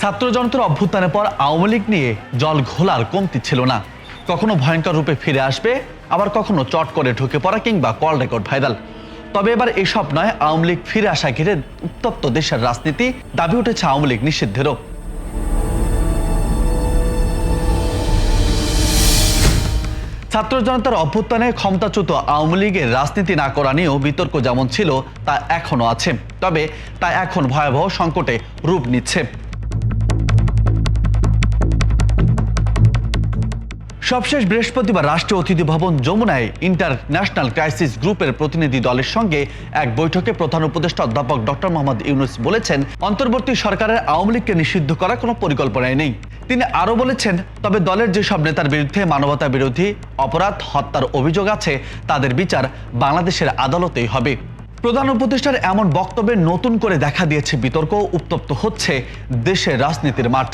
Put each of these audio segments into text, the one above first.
ছাত্র জনতার অভ্যুত্থানের পর আওয়ামী লীগ নিয়ে জল ঘোলার কমতি ছিল না। কখনো ভয়ঙ্কর রূপে ফিরে আসবে, আবার কখনো চট করে ঢুকে পড়া কিংবা কল রেকর্ড ভাইরাল। তবে এবার এসব নয়, আওয়ামী লীগ ফিরে আসা ঘিরে উত্তপ্ত দেশের রাজনীতি, দাবি উঠেছে আওয়ামী লীগ নিষিদ্ধেরও। ছাত্র জনতার অভ্যুত্থানে ক্ষমতাচ্যুত আওয়ামী লীগের রাজনীতি না করা নিয়েও বিতর্ক যেমন ছিল তা এখনো আছে, তবে তা এখন ভয়াবহ সংকটে রূপ নিচ্ছে। সবশেষ বৃহস্পতিবার রাষ্ট্রীয় অতিথি ভবন যমুনায় ইন্টারন্যাশনাল ক্রাইসিস গ্রুপের প্রতিনিধি দলের সঙ্গে এক বৈঠকে প্রধান উপদেষ্টা অধ্যাপক ডক্টর মোহাম্মদ ইউনূস বলেছেন, অন্তর্বর্তী সরকারের আওয়ামী লীগকে নিষিদ্ধ করার কোনো পরিকল্পনাই নেই। তিনি আরও বলেছেন, তবে দলের যেসব নেতার বিরুদ্ধে মানবতা বিরোধী অপরাধ, হত্যার অভিযোগ আছে তাদের বিচার বাংলাদেশের আদালতেই হবে। প্রধান উপদেষ্টার এমন বক্তব্যে নতুন করে দেখা দিয়েছে বিতর্ক, উত্তপ্ত হচ্ছে দেশের রাজনীতির মাঠ।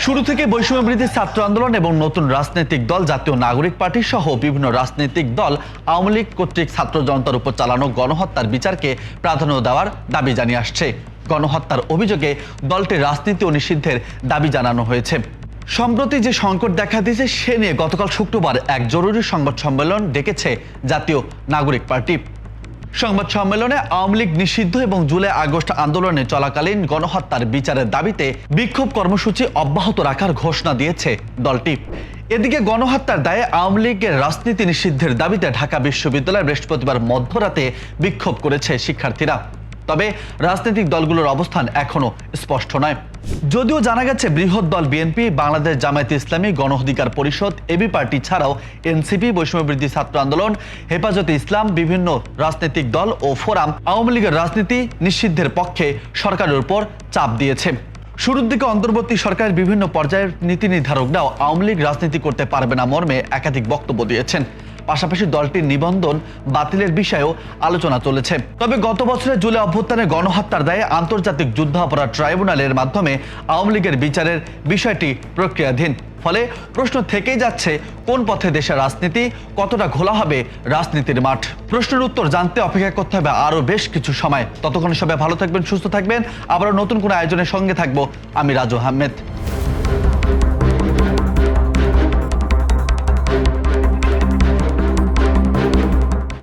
শুরু থেকে বৈষম্যবিরোধী ছাত্র আন্দোলন এবং নতুন রাজনৈতিক দল জাতীয় নাগরিক পার্টি সহ বিভিন্ন রাজনৈতিক দল আওয়ামী লীগ কর্তৃক ছাত্র জনতার উপর চালানো গণহত্যার বিচারকে প্রাধান্য দেওয়ার দাবি জানিয়ে আসছে। গণহত্যার অভিযোগে দলটির রাজনীতি ও নিষিদ্ধের দাবি জানানো হয়েছে। সম্প্রতি যে সংকট দেখা দিয়েছে সে নিয়ে গতকাল শুক্রবার এক জরুরি সংবাদ সম্মেলন ডেকেছে জাতীয় নাগরিক পার্টি। সংবাদ সম্মেলনে আওয়ামী লীগ নিষিদ্ধ এবং জুলাই আগস্ট আন্দোলনে চলাকালীন গণহত্যার বিচারের দাবিতে বিক্ষোভ কর্মসূচি অব্যাহত রাখার ঘোষণা দিয়েছে দলটি। এদিকে গণহত্যার দায়ে আওয়ামী লীগের রাজনীতি নিষিদ্ধের দাবিতে ঢাকা বিশ্ববিদ্যালয়ে বৃহস্পতিবার মধ্যরাতে বিক্ষোভ করেছে শিক্ষার্থীরা। তবে রাজনৈতিক দলগুলোর অবস্থান এখনো স্পষ্ট নয়। যদিও জানা গেছে বৃহৎ দল বিএনপি, বাংলাদেশ জামায়াতে ইসলামী, গণ অধিকার পরিষদ, এবি পার্টি ছাড়াও এনসিপি, বৈষম্যবিরোধী ছাত্র আন্দোলন, হেফাজতে ইসলাম, বিভিন্ন রাজনৈতিক দল ও ফোরাম আওয়ামী লীগের রাজনীতি নিষিদ্ধের পক্ষে সরকারের উপর চাপ দিয়েছে। শুরুর দিকে অন্তর্বর্তী সরকারের বিভিন্ন পর্যায়ের নীতি নির্ধারকরাও আওয়ামী লীগ রাজনীতি করতে পারবে না মর্মে একাধিক বক্তব্য দিয়েছেন। পাশাপাশি দলটির নিবন্ধন বাতিলের বিষয়েও আলোচনা চলেছে। তবে গত বছরের জুলাই অভ্যুত্থানে গণহত্যার দায়ে আন্তর্জাতিক যুদ্ধাপরাধ ট্রাইব্যুনালের মাধ্যমে আওয়ামী লীগের বিচারের বিষয়টি প্রক্রিয়াধীন। ফলে প্রশ্ন থেকেই যাচ্ছে, কোন পথে দেশের রাজনীতি, কতটা ঘোলা হবে রাজনীতির মাঠ। প্রশ্নের উত্তর জানতে অপেক্ষা করতে হবে আরও বেশ কিছু সময়। ততক্ষণ সবাই ভালো থাকবেন, সুস্থ থাকবেন। আবারও নতুন কোনো আয়োজনের সঙ্গে থাকবো আমি রাজু আহমেদ।